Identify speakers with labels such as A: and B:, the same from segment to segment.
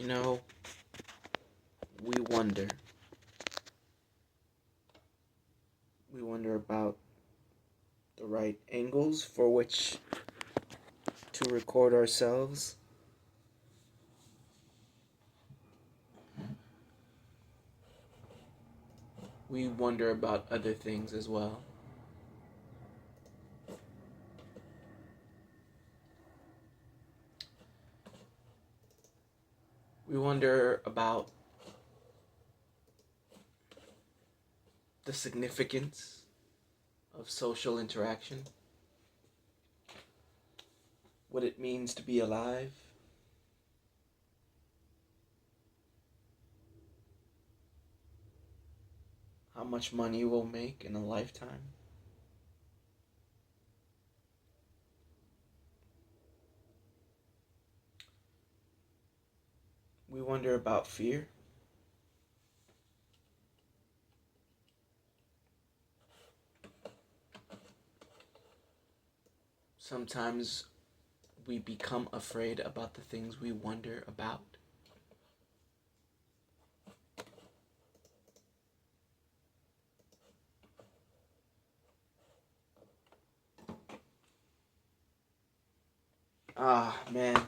A: You know, we wonder. We wonder about the right angles for which to record ourselves. We wonder about other things as well. We wonder about the significance of social interaction, what it means to be alive, how much money we'll make in a lifetime. We wonder about fear. Sometimes we become afraid about the things we wonder about. Ah, man.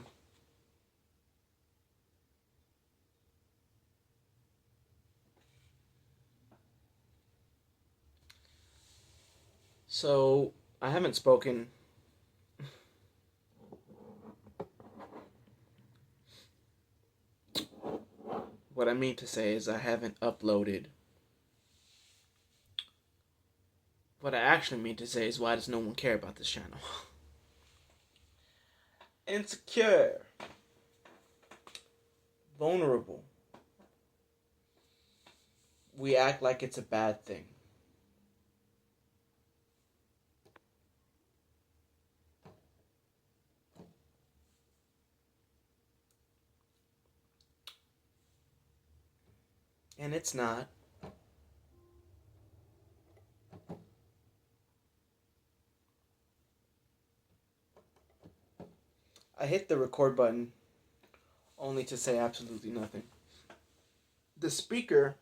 A: So, I haven't spoken. What I mean to say is, I haven't uploaded. What I actually mean to say is, why does no one care about this channel? Insecure. Vulnerable. We act like it's a bad thing. And it's not. I hit the record button only to say absolutely nothing. The speaker,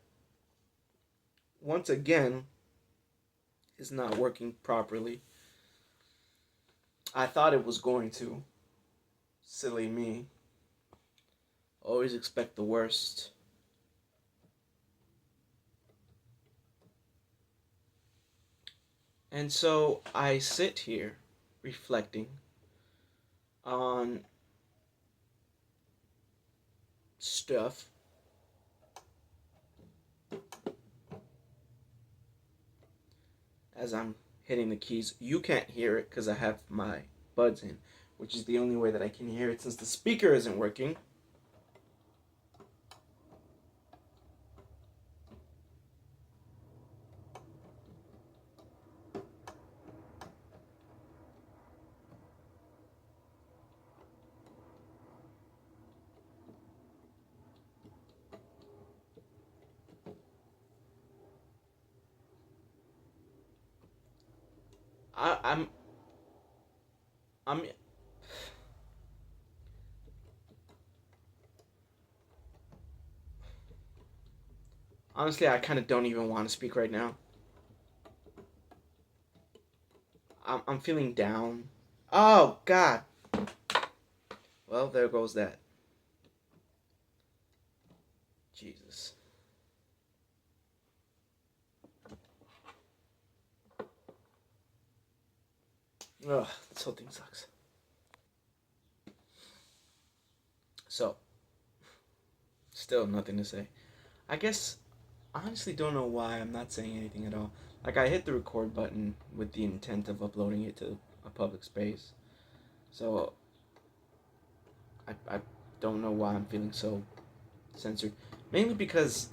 A: once again, is not working properly. I thought it was going to. Silly me. Always expect the worst. And so I sit here reflecting on stuff. As I'm hitting the keys, you can't hear it because I have my buds in, which is the only way that I can hear it since the speaker isn't working. I, I'm I'm honestly, I kind of don't even want to speak right now. I'm feeling down. Oh God. Well, there goes that. Jesus. Ugh, this whole thing sucks. So, still nothing to say. I guess I honestly don't know why I'm not saying anything at all. Like, I hit the record button with the intent of uploading it to a public space. So I don't know why I'm feeling so censored. Mainly because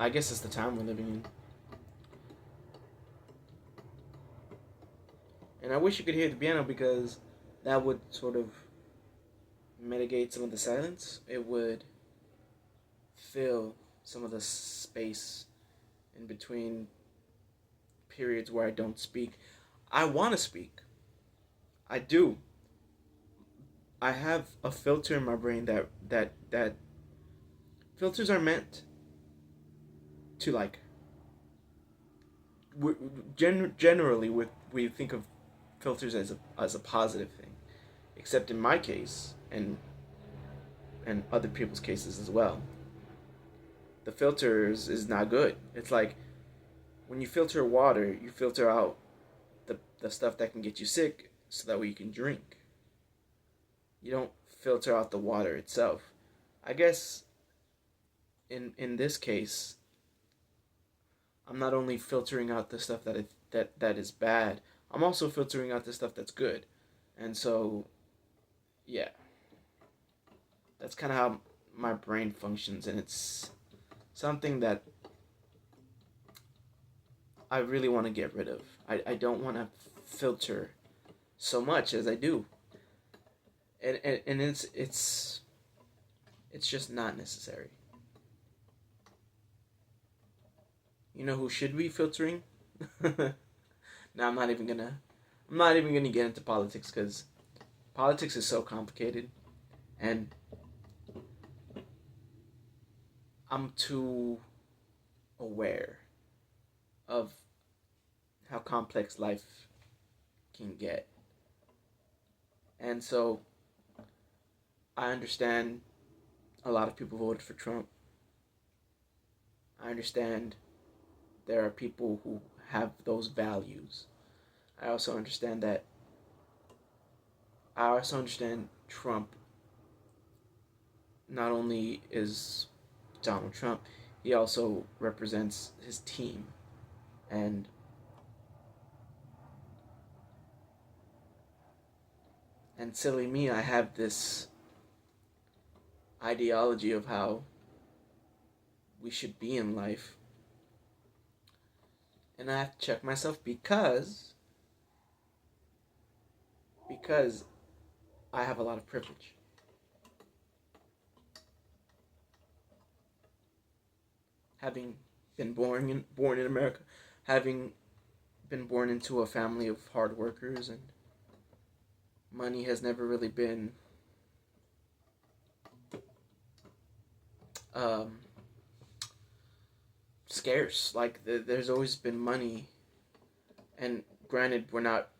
A: I guess it's the time we're living in. And I wish you could hear the piano because that would sort of mitigate some of the silence. It would fill some of the space in between periods where I don't speak. I want to speak. I do. I have a filter in my brain that filters are meant to like generally we think of filters as a positive thing, except in my case and other people's cases as well. The filters is not good. It's like when you filter water, you filter out the stuff that can get you sick so that way you can drink. You don't filter out the water itself. I guess in this case, I'm not only filtering out the stuff that is bad, I'm also filtering out the stuff that's good. And so, yeah, that's kind of how my brain functions, and it's something that I really want to get rid of. I don't want to filter so much as I do, and it's just not necessary. You know who should be filtering? Now I'm not even gonna get into politics because politics is so complicated, and I'm too aware of how complex life can get. And so I understand a lot of people voted for Trump. I understand there are people who have those values. I also understand that I also understand Trump not only is Donald Trump, he also represents his team. And silly me, I have this ideology of how we should be in life. And I have to check myself because I have a lot of privilege. Having been born in America, having been born into a family of hard workers, and money has never really been um, scarce. Like there's always been money, and granted, we're not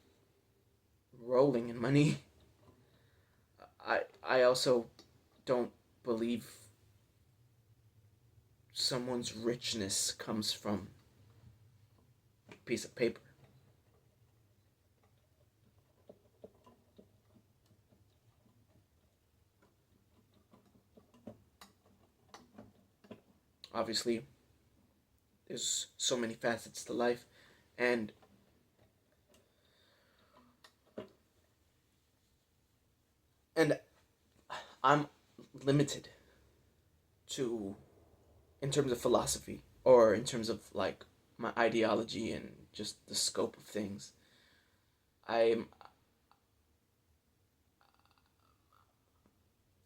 A: rolling in money. I also don't believe someone's richness comes from a piece of paper. Obviously, there's so many facets to life, and and I'm limited to in terms of philosophy or in terms of like my ideology and just the scope of things. I'm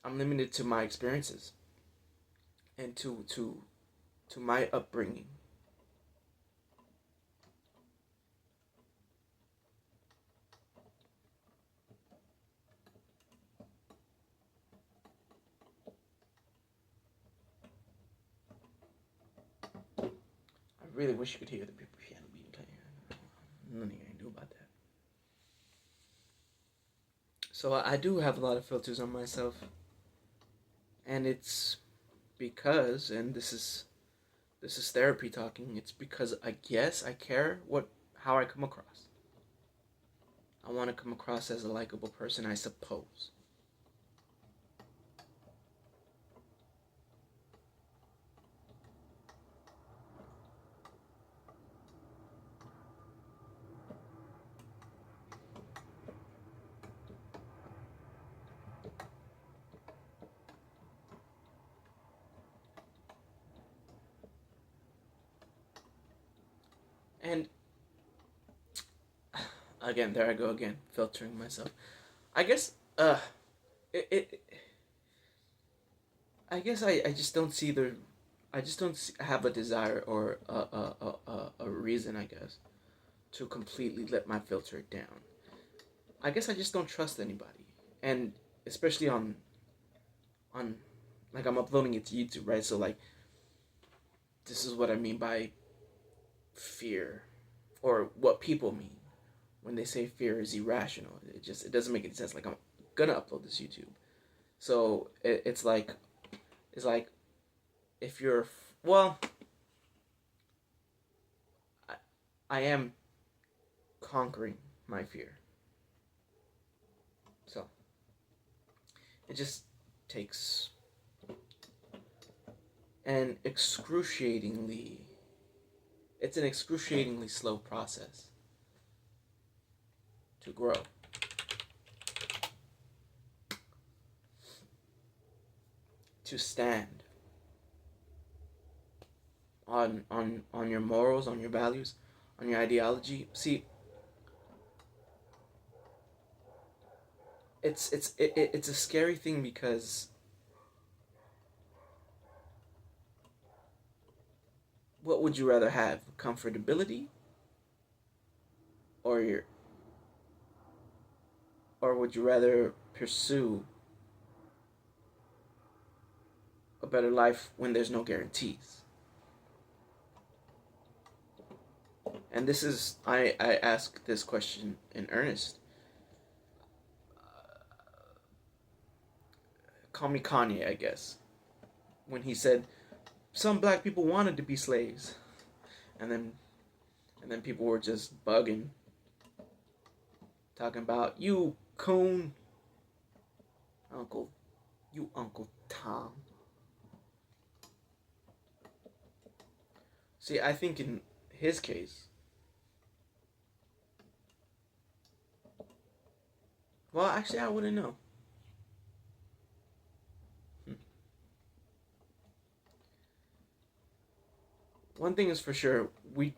A: I'm limited to my experiences and to my upbringing. I really wish you could hear the piano being played. Nothing I can do about that. So I do have a lot of filters on myself, and it's because, and this is therapy talking. It's because I guess I care what how I come across. I want to come across as a likable person, I suppose. And again, there I go again, filtering myself. I guess it I guess I just don't see the I just don't have a desire or a reason, I guess, to completely let my filter down. I guess I just don't trust anybody, and especially on like I'm uploading it to YouTube, right? So like this is what I mean by fear, or what people mean when they say fear is irrational. It doesn't make any sense. Like I'm gonna upload this YouTube, so it's like if you're well, I, I am conquering my fear. So it just takes an excruciatingly it's an excruciatingly slow process to grow. To stand on your morals, on your values, on your ideology. See, it's a scary thing because what would you rather have? Comfortability or your or would you rather pursue a better life when there's no guarantees? And this is I ask this question in earnest. Call me Kanye, I guess, when he said some black people wanted to be slaves, and then people were just bugging, talking about you coon, uncle, you Uncle Tom. See, I think in his case, well, actually, I wouldn't know. One thing is for sure, we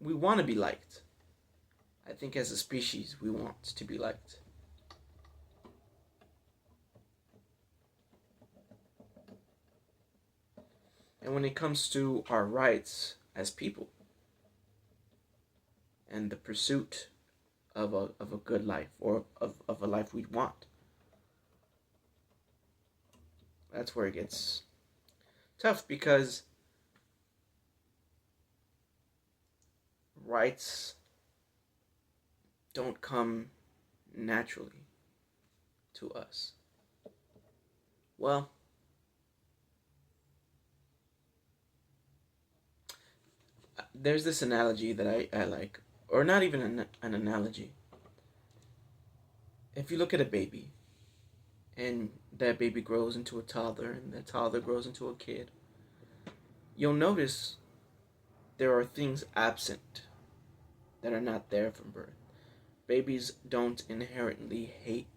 A: want to be liked. I think as a species, we want to be liked. And when it comes to our rights as people and the pursuit of a good life, or of a life we want, that's where it gets tough, because rights don't come naturally to us. Well, there's this analogy that I like, or not even an analogy. If you look at a baby, and that baby grows into a toddler, and that toddler grows into a kid, you'll notice there are things absent that are not there from birth. Babies don't inherently hate.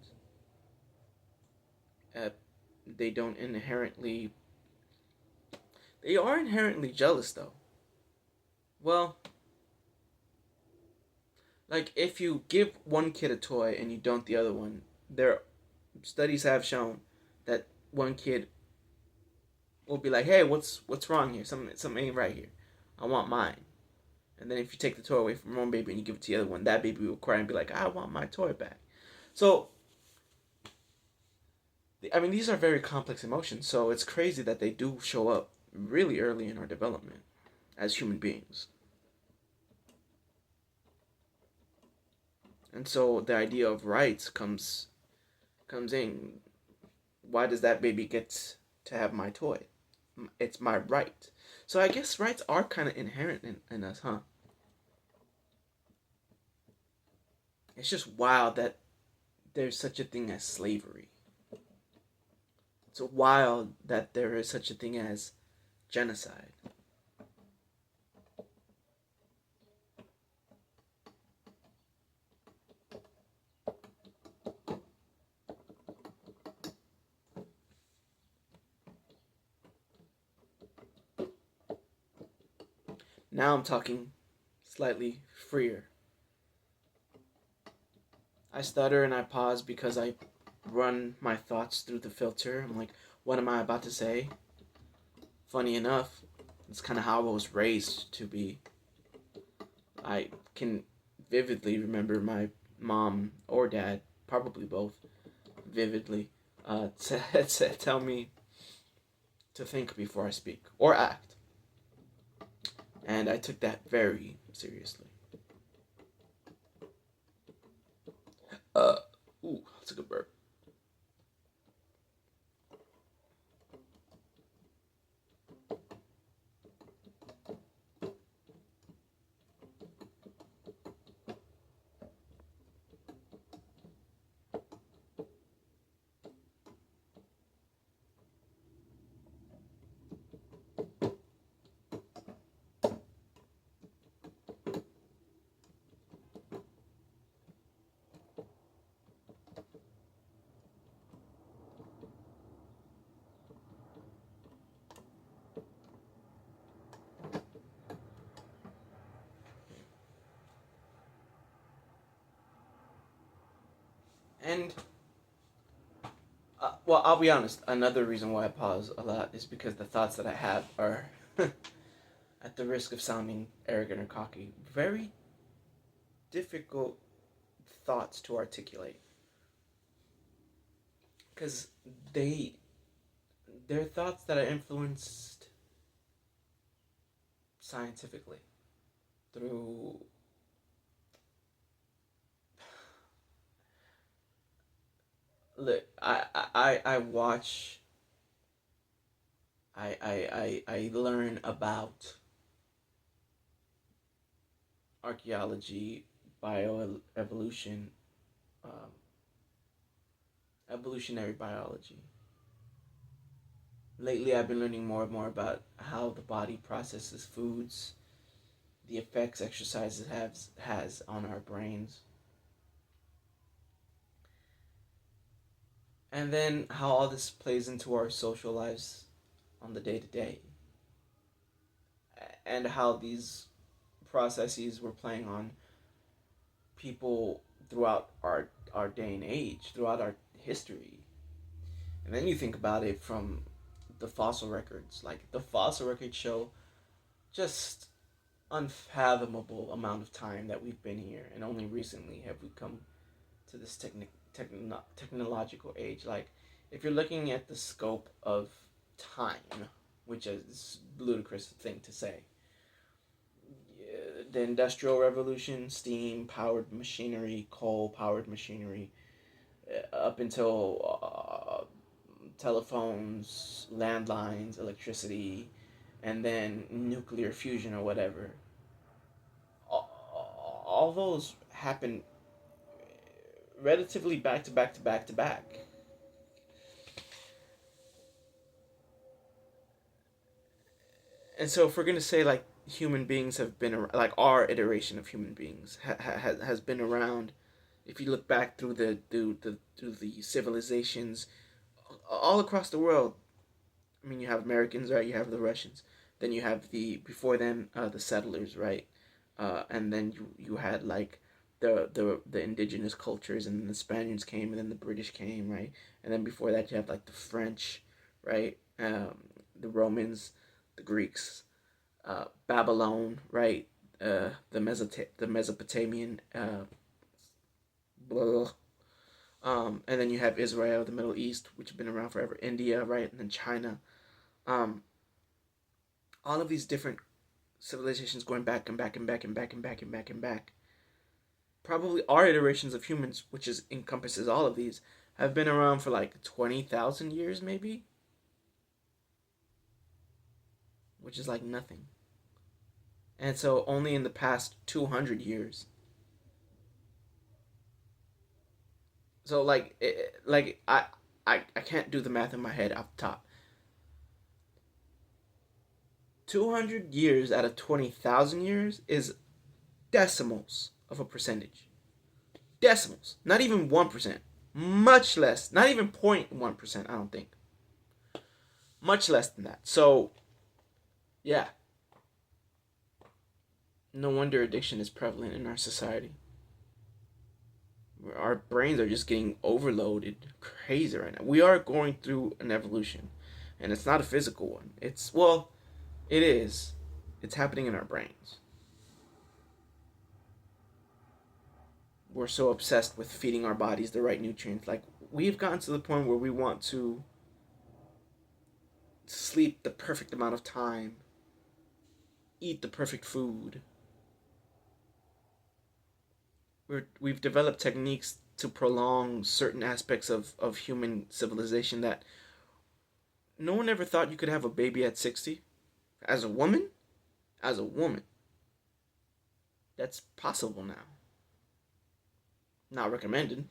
A: Uh, they don't inherently. They are inherently jealous, though. Well, like if you give one kid a toy and you don't the other one, there studies have shown that one kid will be like, "Hey, what's wrong here? Something ain't right here. I want mine." And then if you take the toy away from one baby and you give it to the other one, that baby will cry and be like, "I want my toy back." So, I mean, these are very complex emotions. So it's crazy that they do show up really early in our development as human beings. And so the idea of rights comes in. Why does that baby get to have my toy? It's my right. So I guess rights are kind of inherent in us, huh? It's just wild that there's such a thing as slavery. It's wild that there is such a thing as genocide. Now I'm talking slightly freer. I stutter and I pause because I run my thoughts through the filter. I'm like, what am I about to say? Funny enough, it's kind of how I was raised to be. I can vividly remember my mom or dad, probably both, vividly, tell me to think before I speak or act. And I took that very seriously. Uh, ooh, that's a good burp. And well, I'll be honest. Another reason why I pause a lot is because the thoughts that I have are, at the risk of sounding arrogant or cocky, very difficult thoughts to articulate because they they're thoughts that are influenced scientifically through look I watch I learn about archaeology, bioevolution, um, evolutionary biology. Lately, I've been learning more and more about how the body processes foods, the effects exercises has on our brains, and then how all this plays into our social lives on the day to day, and how these processes were playing on people throughout our day and age, throughout our history. And then you think about it from the fossil records. Like the fossil records show just unfathomable amount of time that we've been here, and only recently have we come to this technological age. Like if you're looking at the scope of time, which is a ludicrous thing to say, the industrial revolution, steam powered machinery, coal powered machinery, up until telephones, landlines, electricity, and then nuclear fusion or whatever. All those happen relatively back to back to back to back. And so, if we're gonna say like human beings have been like our iteration of human beings has been around, if you look back through the civilizations all across the world. I mean, you have Americans, right? You have the Russians. Then you have the before them the settlers, right? And then you had like the indigenous cultures, and then the Spaniards came, and then the British came, right? And then before that, you have like the French, right? The Romans, the Greeks, Babylon, right? The Mesopotamian, blah, and then you have Israel, the Middle East, which have been around forever, India, right, and then China. Um, all of these different civilizations going back and back and back and back and back and back and back. Probably our iterations of humans, which is encompasses all of these, have been around for like 20,000 years, maybe, which is like nothing. And so only in the past 200 years. So like I can't do the math in my head off the top. 200 years out of 20,000 years is decimals of a percentage. Decimals. Not even 1%. Much less. Not even 0.1%, I don't think. Much less than that. So, yeah. No wonder addiction is prevalent in our society. Our brains are just getting overloaded crazy right now. We are going through an evolution. And it's not a physical one. Well, it is. It's happening in our brains. We're so obsessed with feeding our bodies the right nutrients. Like, we've gotten to the point where we want to sleep the perfect amount of time, eat the perfect food. We've developed techniques to prolong certain aspects of human civilization that no one ever thought you could have a baby at 60. As a woman, as a woman, that's possible now. Not recommended.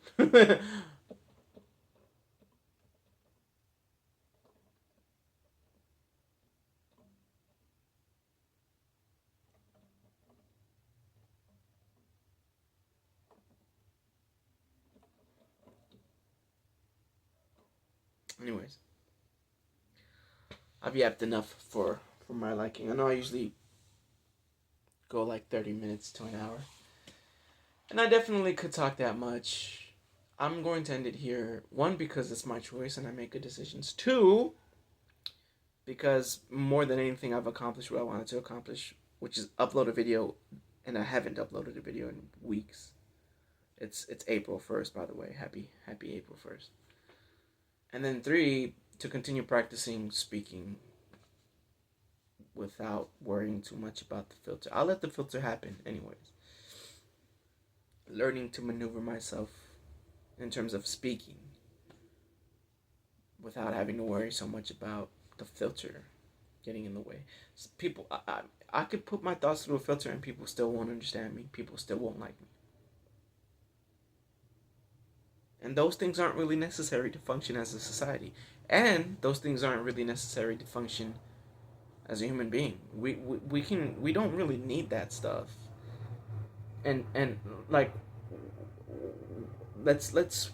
A: Anyways, I've yapped enough for my liking. I know I usually go like 30 minutes to an hour. And I definitely could talk that much. I'm going to end it here. One, because it's my choice and I make good decisions. Two, because more than anything, I've accomplished what I wanted to accomplish, which is upload a video, and I haven't uploaded a video in weeks. It's April 1st, by the way. Happy April 1st. And then three, to continue practicing speaking without worrying too much about the filter. I'll let the filter happen anyways. Learning to maneuver myself in terms of speaking without having to worry so much about the filter getting in the way. People, I could put my thoughts through a filter and people still won't understand me. People still won't like me. And those things aren't really necessary to function as a society. And those things aren't really necessary to function as a human being. We don't really need that stuff. And like let's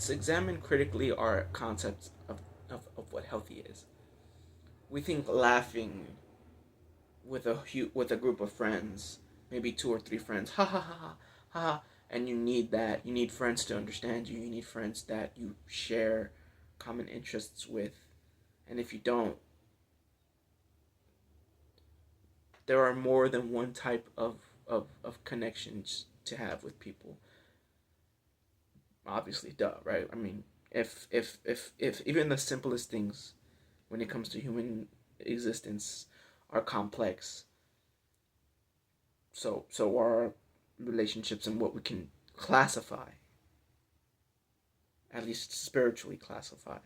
A: examine critically our concepts of what healthy is. We think laughing with a group of friends, maybe two or three friends, ha ha ha ha ha, and you need that. You need friends to understand you. You need friends that you share common interests with, and if you don't, there are more than one type of connections to have with people. Obviously, duh, right? I mean, if even the simplest things when it comes to human existence are complex, so are relationships and what we can classify, at least spiritually classify.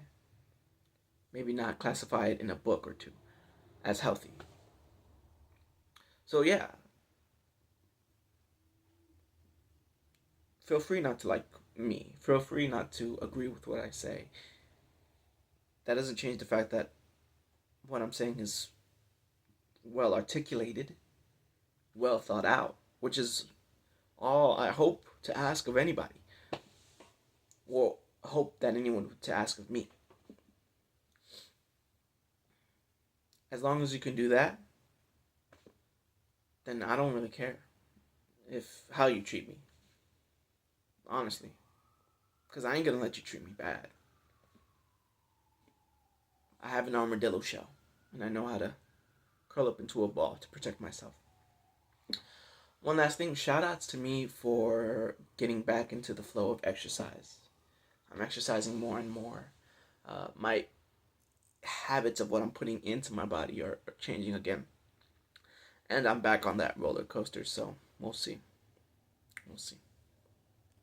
A: Maybe not classify it in a book or two as healthy. So yeah, feel free not to like me. Feel free not to agree with what I say. That doesn't change the fact that what I'm saying is well articulated, well thought out, which is all I hope to ask of anybody. Well, hope that anyone to ask of me. As long as you can do that, then I don't really care if how you treat me. Honestly, because I ain't gonna let you treat me bad. I have an armadillo shell, and I know how to curl up into a ball to protect myself. One last thing, shout outs to me for getting back into the flow of exercise. I'm exercising more and more. My habits of what I'm putting into my body are changing again. And I'm back on that roller coaster, so we'll see. We'll see.